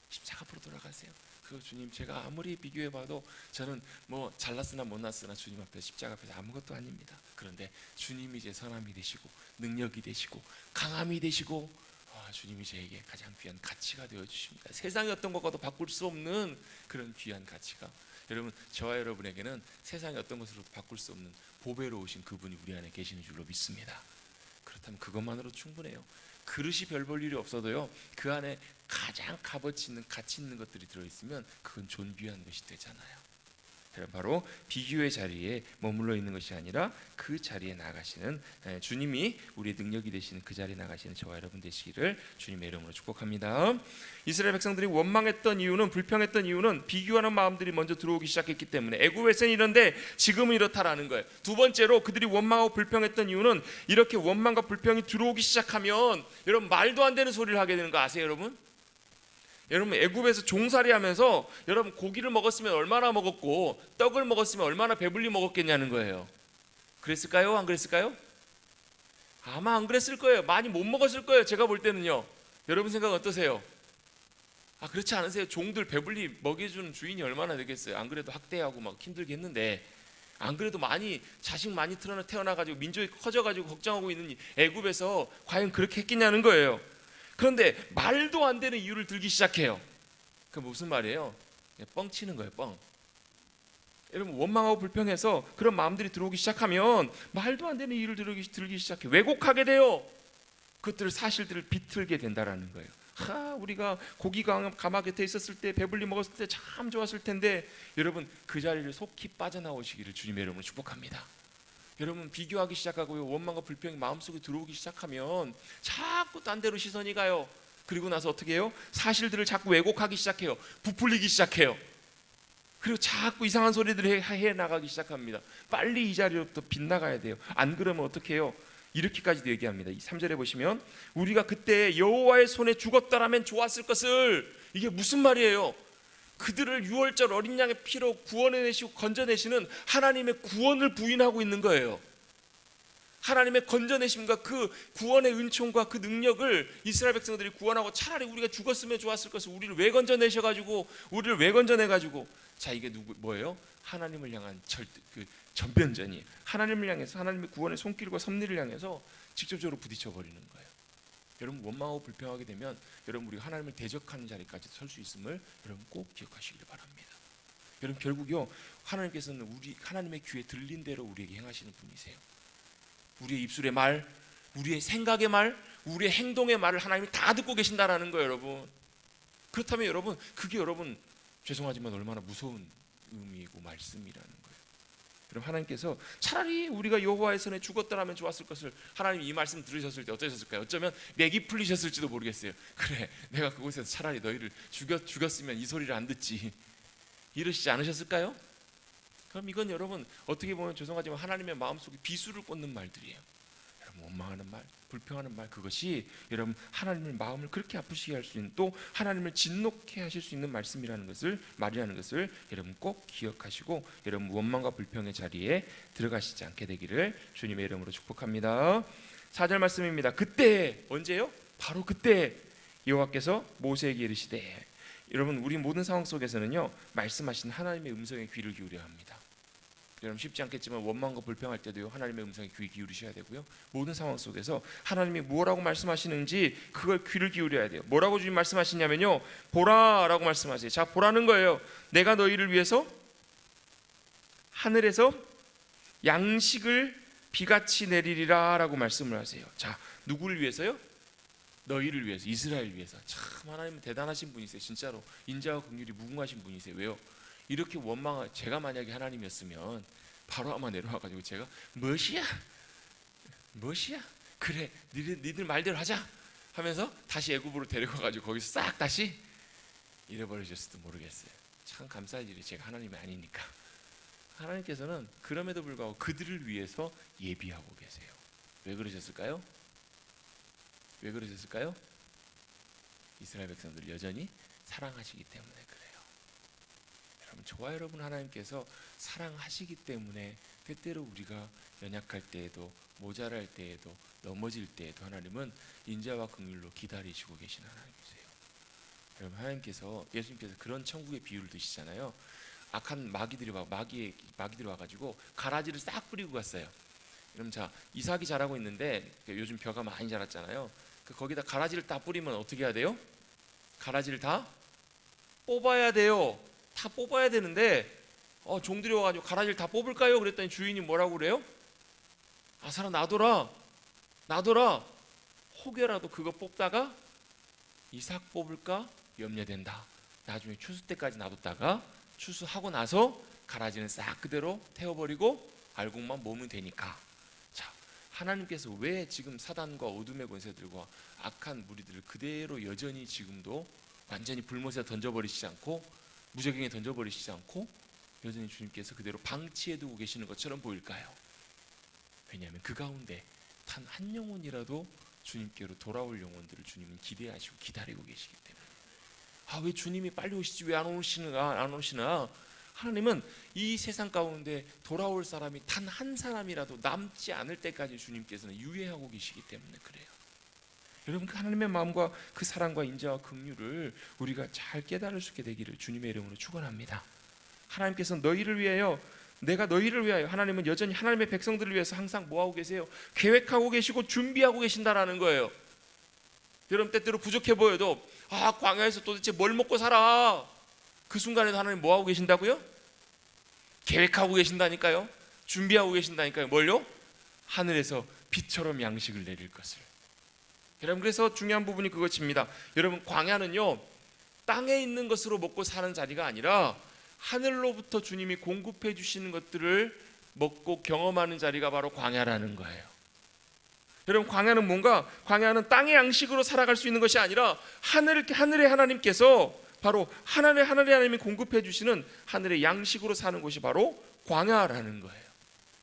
Speaker 1: 십자가 앞으로 돌아가세요. 그 주님, 제가 아무리 비교해봐도 저는 뭐 잘났으나 못났으나 주님 앞에 십자가 앞에서 아무것도 아닙니다. 그런데 주님이 이제 선함이 되시고 능력이 되시고 강함이 되시고 주님이 저에게 가장 귀한 가치가 되어주십니다. 세상의 어떤 것과도 바꿀 수 없는 그런 귀한 가치가, 여러분 저와 여러분에게는 세상의 어떤 것으로도 바꿀 수 없는 보배로우신 그분이 우리 안에 계시는 줄로 믿습니다. 그렇다면 그것만으로 충분해요. 그릇이 별 볼 일이 없어도요, 그 안에 가장 값어치 있는 가치 있는 것들이 들어있으면 그건 존귀한 것이 되잖아요. 바로 비교의 자리에 머물러 있는 것이 아니라 그 자리에 나가시는 주님이 우리의 능력이 되시는 그 자리에 나가시는 저와 여러분 되시기를 주님의 이름으로 축복합니다. 이스라엘 백성들이 원망했던 이유는, 불평했던 이유는 비교하는 마음들이 먼저 들어오기 시작했기 때문에, 애굽에서는 이런데 지금은 이렇다라는 거예요. 두 번째로 그들이 원망하고 불평했던 이유는, 이렇게 원망과 불평이 들어오기 시작하면 여러분 말도 안 되는 소리를 하게 되는 거 아세요, 여러분? 여러분 애굽에서 종살이하면서 여러분 고기를 먹었으면 얼마나 먹었고 떡을 먹었으면 얼마나 배불리 먹었겠냐는 거예요. 그랬을까요? 안 그랬을까요? 아마 안 그랬을 거예요. 많이 못 먹었을 거예요. 제가 볼 때는요. 여러분 생각 어떠세요? 그렇지 않으세요? 종들 배불리 먹여주는 주인이 얼마나 되겠어요? 안 그래도 학대하고 막 힘들겠는데, 안 그래도 많이 자식 많이 태어나가지고 민족이 커져가지고 걱정하고 있는 애굽에서 과연 그렇게 했겠냐는 거예요. 그런데 말도 안 되는 이유를 들기 시작해요. 그 무슨 말이에요? 뻥치는 거예요, 뻥. 여러분 원망하고 불평해서 그런 마음들이 들어오기 시작하면 말도 안 되는 이유를 들기 시작해. 왜곡하게 돼요. 그것들을 사실들을 비틀게 된다라는 거예요. 우리가 고기 가마 곁에 있었을 때, 배불리 먹었을 때 참 좋았을 텐데, 여러분 그 자리를 속히 빠져나오시기를 주님의 이름으로 축복합니다. 여러분 비교하기 시작하고요, 원망과 불평이 마음속에 들어오기 시작하면 자꾸 딴 데로 시선이 가요. 그리고 나서 어떻게 해요? 사실들을 자꾸 왜곡하기 시작해요. 부풀리기 시작해요. 그리고 자꾸 이상한 소리들을 해 나가기 시작합니다. 빨리 이 자리로부터 빗나가야 돼요. 안 그러면 어떻게 해요? 이렇게까지도 얘기합니다. 3절에 보시면, 우리가 그때 여호와의 손에 죽었더라면 좋았을 것을, 이게 무슨 말이에요? 그들을 유월절 어린 양의 피로 구원해내시고 건져내시는 하나님의 구원을 부인하고 있는 거예요. 하나님의 건져내심과 그 구원의 은총과 그 능력을 이스라엘 백성들이 구원하고, 차라리 우리가 죽었으면 좋았을 것을 우리를 왜 건져내셔가지고, 우리를 왜 건져내가지고, 자 이게 뭐예요? 하나님을 향한 전변전이에요. 하나님을 향해서, 하나님의 구원의 손길과 섭리를 향해서 직접적으로 부딪혀버리는 거예요. 여러분 원망하고 불평하게 되면 여러분 우리가 하나님을 대적하는 자리까지 설 수 있음을 여러분 꼭 기억하시길 바랍니다. 여러분 결국요, 하나님께서는 하나님의 귀에 들린 대로 우리에게 행하시는 분이세요. 우리의 입술의 말, 우리의 생각의 말, 우리의 행동의 말을 하나님이 다 듣고 계신다라는 거예요, 여러분. 그렇다면 여러분 그게 여러분 죄송하지만 얼마나 무서운 의미이고 말씀이라는 거예요. 여러분 하나님께서 차라리 우리가 여호와의 손에 죽었더라면 좋았을 것을, 하나님 이 말씀 들으셨을 때 어떠셨을까요? 어쩌면 맥이 풀리셨을지도 모르겠어요. 그래, 내가 그곳에서 차라리 너희를 죽였으면 이 소리를 안 듣지, 이러시지 않으셨을까요? 그럼 이건 여러분 어떻게 보면 죄송하지만 하나님의 마음속에 비수를 꽂는 말들이에요. 여러분 원망하는 말, 불평하는 말, 그것이 여러분 하나님의 마음을 그렇게 아프시게 할 수 있는, 또 하나님을 진노케 하실 수 있는 말이라는 것을 여러분 꼭 기억하시고, 여러분 원망과 불평의 자리에 들어가시지 않게 되기를 주님의 이름으로 축복합니다. 4절 말씀입니다. 그때, 언제요? 바로 그때 여호와께서 모세에게 이르시되, 여러분 우리 모든 상황 속에서는요, 말씀하신 하나님의 음성에 귀를 기울여야 합니다. 여러분 쉽지 않겠지만 원망과 불평할 때도요, 하나님의 음성에 귀 기울이셔야 되고요, 모든 상황 속에서 하나님이 뭐라고 말씀하시는지 그걸 귀를 기울여야 돼요. 뭐라고 주님 말씀하시냐면요, 보라라고 말씀하세요. 자, 보라는 거예요. 내가 너희를 위해서 하늘에서 양식을 비같이 내리리라 라고 말씀을 하세요. 자, 누구를 위해서요? 너희를 위해서, 이스라엘 위해서. 참 하나님은 대단하신 분이세요. 진짜로 인자와 긍휼이 무궁하신 분이세요. 왜요? 이렇게 제가 만약에 하나님이었으면 바로 아마 내려와가지고 제가 무엇이야? 그래, 니들 말대로 하자 하면서 다시 애굽으로 데려가가지고 거기서 싹 다시 잃어버리셨을지도 모르겠어요. 참 감사할 일이 제가 하나님이 아니니까. 하나님께서는 그럼에도 불구하고 그들을 위해서 예비하고 계세요. 왜 그러셨을까요? 왜 그러셨을까요? 이스라엘 백성들을 여전히 사랑하시기 때문에 그래요. 여러분, 저와 여러분 하나님께서 사랑하시기 때문에 때때로 우리가 연약할 때에도, 모자랄 때에도, 넘어질 때에도 하나님은 인자와 긍휼로 기다리시고 계신 하나님이세요. 여러분, 하나님께서, 예수님께서 그런 천국의 비유를 드시잖아요. 악한 마귀들이 와가지고 가라지를 싹 뿌리고 갔어요. 그럼 자, 이삭이 자라고 있는데 요즘 벼가 많이 자랐잖아요. 거기다 가라지를 다 뿌리면 어떻게 해야 돼요? 가라지를 다 뽑아야 돼요. 다 뽑아야 되는데 종들이 와가지고 가라지를 다 뽑을까요? 그랬더니 주인이 뭐라고 그래요? 아사라, 놔둬라. 혹여라도 그거 뽑다가 이삭 뽑을까 염려된다. 나중에 추수 때까지 놔뒀다가 추수하고 나서 가라지는 싹 그대로 태워버리고 알곡만 모으면 되니까. 자, 하나님께서 왜 지금 사단과 어둠의 권세들과 악한 무리들을 그대로 여전히 지금도 완전히 불못에 던져버리시지 않고, 무적행에 던져버리시지 않고 여전히 주님께서 그대로 방치해두고 계시는 것처럼 보일까요? 왜냐하면 그 가운데 단 한 영혼이라도 주님께로 돌아올 영혼들을 주님은 기대하시고 기다리고 계시기 때문에, 왜 주님이 빨리 오시지 왜 안 오시나? 하나님은 이 세상 가운데 돌아올 사람이 단 한 사람이라도 남지 않을 때까지 주님께서는 유예하고 계시기 때문에 그래요. 여러분, 그 하나님의 마음과 그 사랑과 인자와 긍휼을 우리가 잘 깨달을 수 있게 되기를 주님의 이름으로 축원합니다. 하나님께서 너희를 위하여, 내가 너희를 위하여, 하나님은 여전히 하나님의 백성들을 위해서 항상 뭐하고 계세요? 계획하고 계시고 준비하고 계신다라는 거예요. 여러분, 때때로 부족해 보여도 광야에서 도대체 뭘 먹고 살아? 그 순간에도 하나님 뭐하고 계신다고요? 계획하고 계신다니까요. 준비하고 계신다니까요. 뭘요? 하늘에서 빛처럼 양식을 내릴 것을. 여러분, 그래서 중요한 부분이 그것입니다. 여러분, 광야는요 땅에 있는 것으로 먹고 사는 자리가 아니라 하늘로부터 주님이 공급해 주시는 것들을 먹고 경험하는 자리가 바로 광야라는 거예요. 여러분, 광야는 뭔가? 광야는 땅의 양식으로 살아갈 수 있는 것이 아니라 하늘의 하나님께서, 바로 하늘의 하나님이 공급해 주시는 하늘의 양식으로 사는 곳이 바로 광야라는 거예요.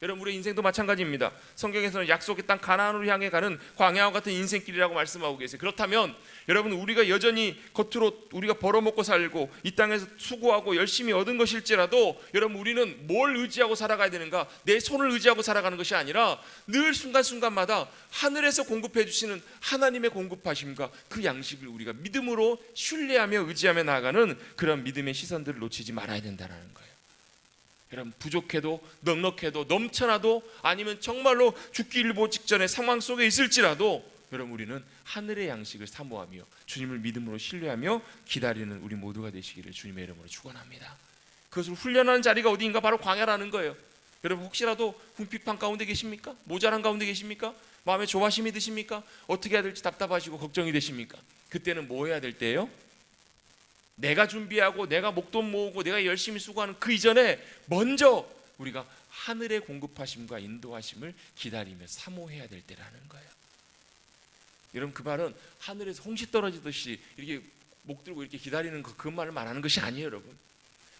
Speaker 1: 여러분, 우리의 인생도 마찬가지입니다. 성경에서는 약속의 땅 가나안으로 향해 가는 광야와 같은 인생길이라고 말씀하고 계세요. 그렇다면 여러분, 우리가 여전히 겉으로 우리가 벌어먹고 살고 이 땅에서 수고하고 열심히 얻은 것일지라도, 여러분, 우리는 뭘 의지하고 살아가야 되는가? 내 손을 의지하고 살아가는 것이 아니라 늘 순간순간마다 하늘에서 공급해 주시는 하나님의 공급하심과 그 양식을 우리가 믿음으로 신뢰하며 의지하며 나아가는 그런 믿음의 시선들을 놓치지 말아야 된다는 거예요. 여러분, 부족해도 넉넉해도 넘쳐나도 아니면 정말로 죽기 일보 직전의 상황 속에 있을지라도 여러분, 우리는 하늘의 양식을 사모하며 주님을 믿음으로 신뢰하며 기다리는 우리 모두가 되시기를 주님의 이름으로 축원합니다. 그것을 훈련하는 자리가 어디인가? 바로 광야라는 거예요. 여러분, 혹시라도 궁핍한 가운데 계십니까? 모자란 가운데 계십니까? 마음에 조바심이 드십니까? 어떻게 해야 될지 답답하시고 걱정이 되십니까? 그때는 뭐 해야 될 때예요? 내가 준비하고 내가 목돈 모으고 내가 열심히 수고하는 그 이전에 먼저 우리가 하늘의 공급하심과 인도하심을 기다리며 사모해야 될 때라는 거예요. 여러분, 그 말은 하늘에서 홍시 떨어지듯이 이렇게 목 들고 이렇게 기다리는 그 말을 말하는 것이 아니에요. 여러분,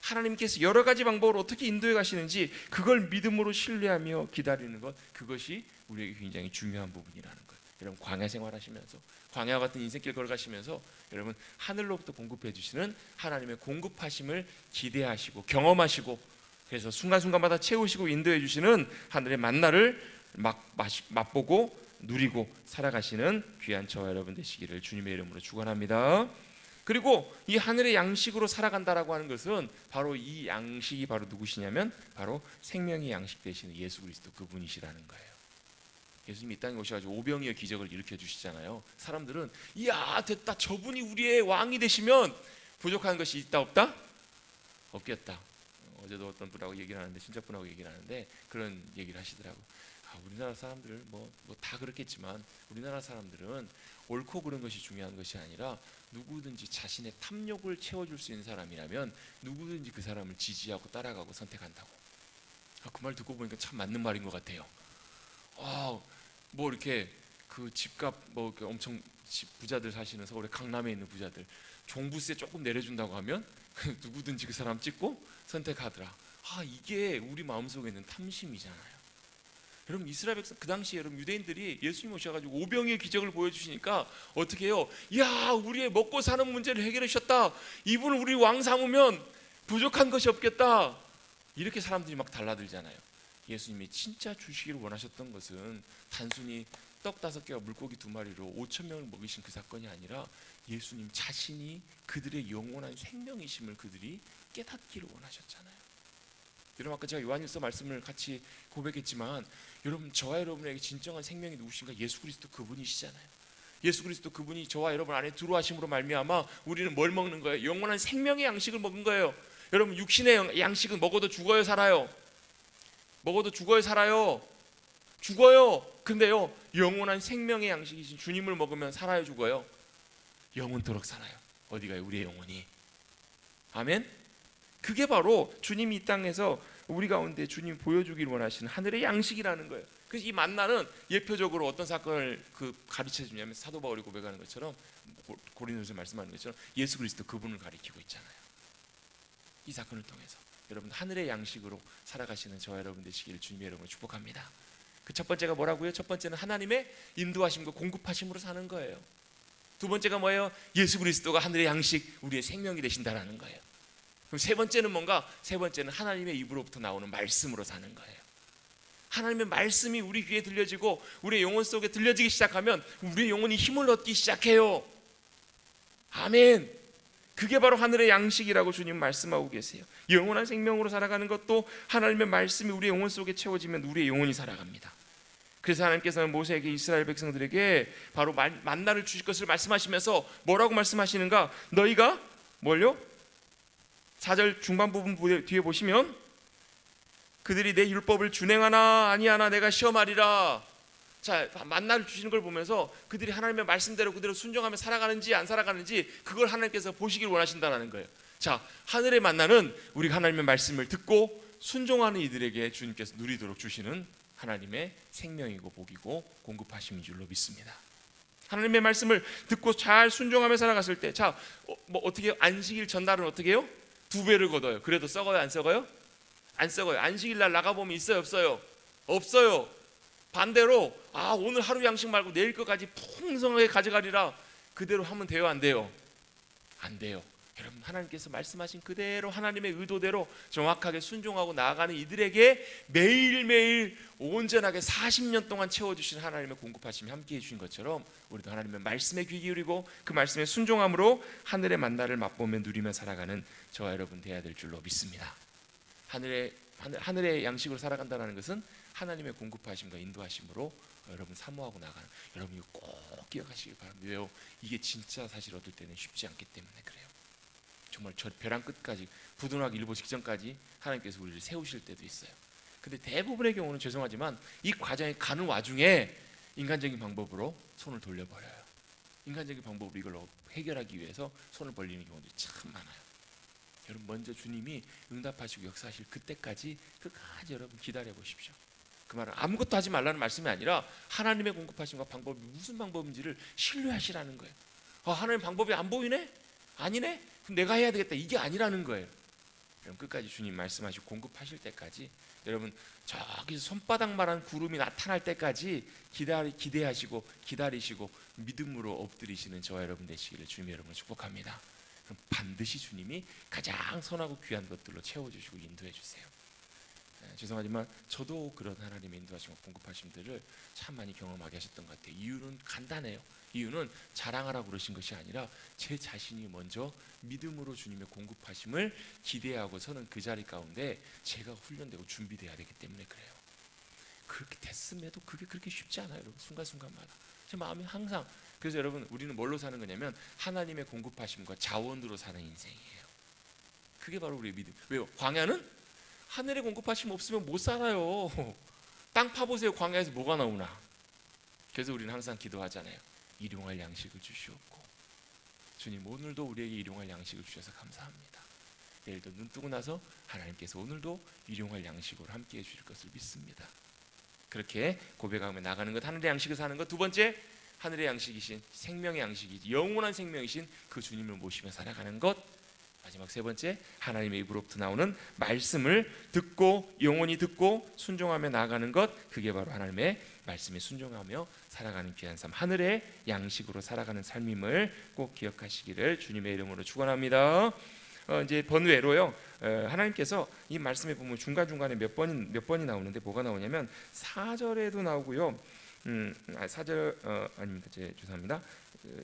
Speaker 1: 하나님께서 여러 가지 방법으로 어떻게 인도해 가시는지 그걸 믿음으로 신뢰하며 기다리는 것, 그것이 우리에게 굉장히 중요한 부분이라는 거예요. 여러분, 광야 생활하시면서, 광야 같은 인생길 걸어가시면서 여러분, 하늘로부터 공급해 주시는 하나님의 공급하심을 기대하시고 경험하시고, 그래서 순간순간마다 채우시고 인도해 주시는 하늘의 만나를 맛보고 누리고 살아가시는 귀한 저와 여러분 되시기를 주님의 이름으로 축원합니다. 그리고 이 하늘의 양식으로 살아간다라고 하는 것은 바로 이 양식이 바로 누구시냐면 바로 생명의 양식 되시는 예수 그리스도 그분이시라는 거예요. 예수님이 이 땅에 오셔가지고 오병이어 기적을 일으켜 주시잖아요. 사람들은 이야, 됐다, 저분이 우리의 왕이 되시면 부족한 것이 있다 없다? 없겠다. 어제도 어떤 분하고 얘기를 하는데, 친척분하고 얘기를 하는데 그런 얘기를 하시더라고. 우리나라 사람들 뭐 다 그렇겠지만 우리나라 사람들은 옳고 그른 것이 중요한 것이 아니라 누구든지 자신의 탐욕을 채워줄 수 있는 사람이라면 누구든지 그 사람을 지지하고 따라가고 선택한다고. 그 말 듣고 보니까 참 맞는 말인 것 같아요. 뭐 이렇게 그 집값 뭐 이렇게 엄청 부자들 사시는 서울의 강남에 있는 부자들 종부세 조금 내려준다고 하면 누구든지 그 사람 찍고 선택하더라. 이게 우리 마음속에 있는 탐심이잖아요. 여러분 이스라엘 백성 그 당시에 여러분 유대인들이 예수님 오셔가지고 오병이의 기적을 보여주시니까 어떻게 해요? 야, 우리의 먹고 사는 문제를 해결해 주셨다. 이분을 우리 왕 삼으면 부족한 것이 없겠다. 이렇게 사람들이 막 달라들잖아요. 예수님이 진짜 주시기를 원하셨던 것은 단순히 떡 5개와 물고기 2마리로 5천 명을 먹이신 그 사건이 아니라 예수님 자신이 그들의 영원한 생명이심을 그들이 깨닫기를 원하셨잖아요. 여러분 아까 제가 요한일서 말씀을 같이 고백했지만 여러분 저와 여러분에게 진정한 생명이 누구신가? 예수 그리스도 그분이시잖아요. 예수 그리스도 그분이 저와 여러분 안에 들어와심으로 말미암아 우리는 뭘 먹는 거예요? 영원한 생명의 양식을 먹은 거예요. 여러분 육신의 양식은 먹어도 죽어요, 살아요? 먹어도 죽어요, 살아요? 죽어요. 근데요 영원한 생명의 양식이신 주님을 먹으면 살아요, 죽어요? 영원토록 살아요. 어디 가요? 우리의 영혼이. 아멘. 그게 바로 주님이 이 땅에서 우리 가운데 주님이 보여주기를 원하시는 하늘의 양식이라는 거예요. 그래서 이 만나는 예표적으로 어떤 사건을 가르쳐 주냐면 사도 바울이 고백하는 것처럼 고린도서 말씀하는 것처럼 예수 그리스도 그분을 가리키고 있잖아요. 이 사건을 통해서 여러분 하늘의 양식으로 살아가시는 저와 여러분 되시기를 주님의 이름으로 축복합니다. 그 첫 번째가 뭐라고요? 첫 번째는 하나님의 인도하심과 공급하심으로 사는 거예요. 두 번째가 뭐예요? 예수 그리스도가 하늘의 양식, 우리의 생명이 되신다라는 거예요. 그럼 세 번째는 뭔가? 세 번째는 하나님의 입으로부터 나오는 말씀으로 사는 거예요. 하나님의 말씀이 우리 귀에 들려지고 우리의 영혼 속에 들려지기 시작하면 우리의 영혼이 힘을 얻기 시작해요. 아멘. 그게 바로 하늘의 양식이라고 주님 말씀하고 계세요. 영원한 생명으로 살아가는 것도 하나님의 말씀이 우리의 영혼 속에 채워지면 우리의 영혼이 살아갑니다. 그래서 하나님께서는 모세에게 이스라엘 백성들에게 바로 만나를 주실 것을 말씀하시면서 뭐라고 말씀하시는가? 너희가 뭘요? 4절 중반 부분 뒤에 보시면 그들이 내 율법을 준행하나 아니하나 내가 시험하리라. 자, 만나를 주시는 걸 보면서 그들이 하나님의 말씀대로 그대로 순종하며 살아가는지 안 살아가는지 그걸 하나님께서 보시길 원하신다는 거예요. 자, 하늘의 만나는 우리가 하나님의 말씀을 듣고 순종하는 이들에게 주님께서 누리도록 주시는 하나님의 생명이고 복이고 공급하심인 줄로 믿습니다. 하나님의 말씀을 듣고 잘 순종하며 살아갔을 때, 자, 어떻게 해요? 안식일 전날은 어떻게 해요? 2배를 거둬요. 그래도 썩어요, 안 썩어요? 안 썩어요. 안식일 날 나가보면 있어요, 없어요? 없어요. 반대로 오늘 하루 양식 말고 내일 것까지 풍성하게 가져가리라. 그대로 하면 돼요, 안 돼요? 안 돼요. 여러분 하나님께서 말씀하신 그대로 하나님의 의도대로 정확하게 순종하고 나아가는 이들에게 매일매일 온전하게 40년 동안 채워주신 하나님의 공급하심이 함께해 주신 것처럼 우리도 하나님의 말씀에 귀 기울이고 그 말씀에 순종함으로 하늘의 만나를 맛보며 누리며 살아가는 저와 여러분 되어야 될 줄로 믿습니다. 하늘의 양식으로 살아간다는 것은 하나님의 공급하심과 인도하심으로 여러분 사모하고 나가는, 여러분 이거 꼭 기억하시기 바랍니다. 왜요? 이게 진짜 사실 얻을 때는 쉽지 않기 때문에 그래요. 정말 저 벼랑 끝까지 부도나기 일보 직전까지 하나님께서 우리를 세우실 때도 있어요. 근데 대부분의 경우는 죄송하지만 이 과정에 가는 와중에 인간적인 방법으로 손을 돌려버려요. 인간적인 방법으로 이걸 해결하기 위해서 손을 벌리는 경우도 참 많아요. 여러분 먼저 주님이 응답하시고 역사하실 그때까지 끝까지 여러분 기다려 보십시오. 그 말은 아무것도 하지 말라는 말씀이 아니라 하나님의 공급하심과 방법이 무슨 방법인지를 신뢰하시라는 거예요. 하나님 방법이 안 보이네? 아니네? 그럼 내가 해야 되겠다. 이게 아니라는 거예요. 여러분 끝까지 주님 말씀하시고 공급하실 때까지 여러분 저기서 손바닥만한 구름이 나타날 때까지 기대하시고 기다리시고 믿음으로 엎드리시는 저와 여러분 되시기를 주님 여러분을 축복합니다. 그럼 반드시 주님이 가장 선하고 귀한 것들로 채워주시고 인도해 주세요. 죄송하지만 저도 그런 하나님의 인도하심과 공급하심들을 참 많이 경험하게 하셨던 것 같아요. 이유는 간단해요. 이유는 자랑하라고 그러신 것이 아니라 제 자신이 먼저 믿음으로 주님의 공급하심을 기대하고 서는 그 자리 가운데 제가 훈련되고 준비돼야 되기 때문에 그래요. 그렇게 됐음에도 그게 그렇게 쉽지 않아요. 여러분 순간순간마다 제 마음이 항상, 그래서 여러분 우리는 뭘로 사는 거냐면 하나님의 공급하심과 자원으로 사는 인생이에요. 그게 바로 우리의 믿음. 왜요? 광야는 하늘의 공급하심 없으면 못 살아요. 땅 파보세요. 광야에서 뭐가 나오나. 그래서 우리는 항상 기도하잖아요. 일용할 양식을 주시옵고. 주님 오늘도 우리에게 일용할 양식을 주셔서 감사합니다. 내일도 눈 뜨고 나서 하나님께서 오늘도 일용할 양식으로 함께해 주실 것을 믿습니다. 그렇게 고백하며 나가는 것, 하늘의 양식을 사는 것. 두 번째, 하늘의 양식이신 생명의 양식이지 영원한 생명이신 그 주님을 모시며 살아가는 것. 마지막 세 번째, 하나님의 입으로부터 나오는 말씀을 듣고 영원히 듣고 순종하며 나아가는 것. 그게 바로 하나님의 말씀에 순종하며 살아가는 귀한 삶, 하늘의 양식으로 살아가는 삶임을 꼭 기억하시기를 주님의 이름으로 축원합니다. 이제 번외로요, 하나님께서 이 말씀에 보면 중간중간에 몇 번이 나오는데 뭐가 나오냐면 4절에도 나오고요, 4절 아닙니다. 죄송합니다.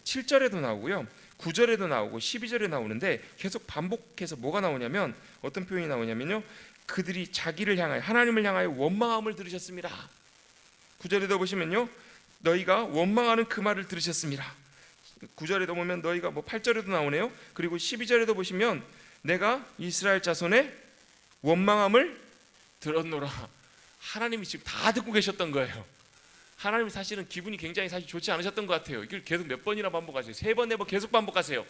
Speaker 1: 7절에도 나오고요, 9절에도 나오고 12절에 나오는데 계속 반복해서 뭐가 나오냐면 어떤 표현이 나오냐면요, 그들이 자기를 향하여 하나님을 향하여 원망함을 들으셨습니다. 9절에도 보시면요, 너희가 원망하는 그 말을 들으셨습니다. 9절에도 보면 너희가 8절에도 나오네요. 그리고 12절에도 보시면 내가 이스라엘 자손의 원망함을 들었노라. 하나님이 지금 다 듣고 계셨던 거예요. 하나님이 사실은 기분이 굉장히 사실 좋지 않으셨던 것 같아요. 이걸 계속 몇 번이나 반복하세요. 3번, 4번 계속 반복하세요.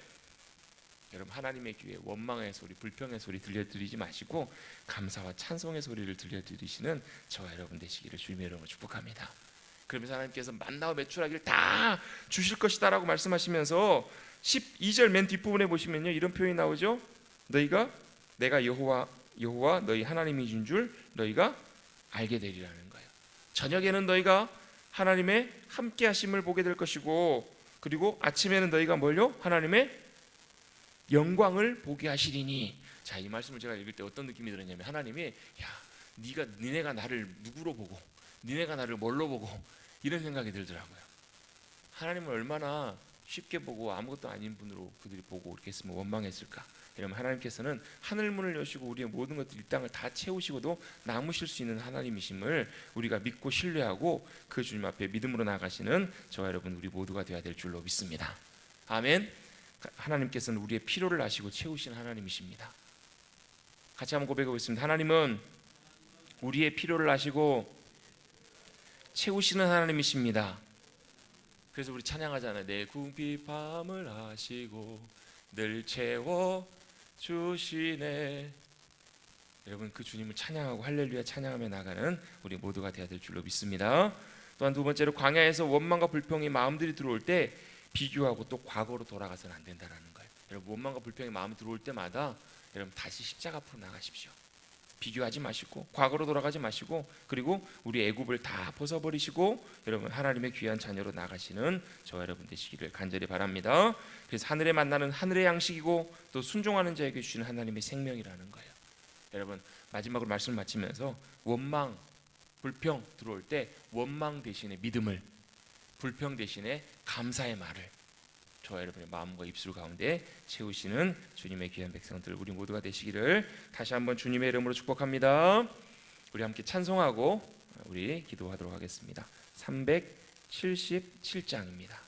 Speaker 1: 여러분, 하나님의 귀에 원망의 소리, 불평의 소리 들려드리지 마시고 감사와 찬송의 소리를 들려드리시는 저와 여러분 되시기를 주님의 이름으로 축복합니다. 그러면서 하나님께서 만나와 매출하기를 다 주실 것이다라고 말씀하시면서 12절 맨 뒷부분에 보시면요, 이런 표현이 나오죠. 내가 여호와 너희 하나님이신 줄 너희가 알게 되리라는 거예요. 저녁에는 너희가 하나님의 함께 하심을 보게 될 것이고, 그리고 아침에는 너희가 뭘요? 하나님의 영광을 보게 하시리니. 자, 이 말씀을 제가 읽을 때 어떤 느낌이 들었냐면, 하나님이 니네가 나를 누구로 보고 니네가 나를 뭘로 보고 이런 생각이 들더라고요. 하나님을 얼마나 쉽게 보고 아무것도 아닌 분으로 그들이 보고 이렇게 했으면 원망했을까. 이러면 하나님께서는 하늘문을 여시고 우리의 모든 것들 이 땅을 다 채우시고도 남으실 수 있는 하나님이심을 우리가 믿고 신뢰하고 그 주님 앞에 믿음으로 나가시는 저와 여러분 우리 모두가 되어야 될 줄로 믿습니다. 아멘. 하나님께서는 우리의 필요를 아시고 채우시는 하나님이십니다. 같이 한번 고백해 보겠습니다. 하나님은 우리의 필요를 아시고 채우시는 하나님이십니다. 그래서 우리 찬양하잖아요. 내 궁핍함을 아시고 늘 채워 주시네. 여러분, 그 주님을 찬양하고 할렐루야 찬양하며 나가는 우리 모두가 되어야 될 줄로 믿습니다. 또한 두 번째로, 광야에서 원망과 불평이 마음들이 들어올 때 비교하고 또 과거로 돌아가서는 안 된다라는 거예요. 여러분, 원망과 불평이 마음에 들어올 때마다 여러분 다시 십자가 앞으로 나가십시오. 비교하지 마시고 과거로 돌아가지 마시고, 그리고 우리 애굽을 다 벗어버리시고 여러분 하나님의 귀한 자녀로 나가시는 저와 여러분 되시기를 간절히 바랍니다. 그래서 하늘에 만나는 하늘의 양식이고 또 순종하는 자에게 주시는 하나님의 생명이라는 거예요. 여러분, 마지막으로 말씀을 마치면서 원망, 불평 들어올 때 원망 대신에 믿음을, 불평 대신에 감사의 말을 저와 여러분의 마음과 입술 가운데 채우시는 주님의 귀한 백성들 우리 모두가 되시기를 다시 한번 주님의 이름으로 축복합니다. 우리 함께 찬송하고 우리 기도하도록 하겠습니다. 377장입니다.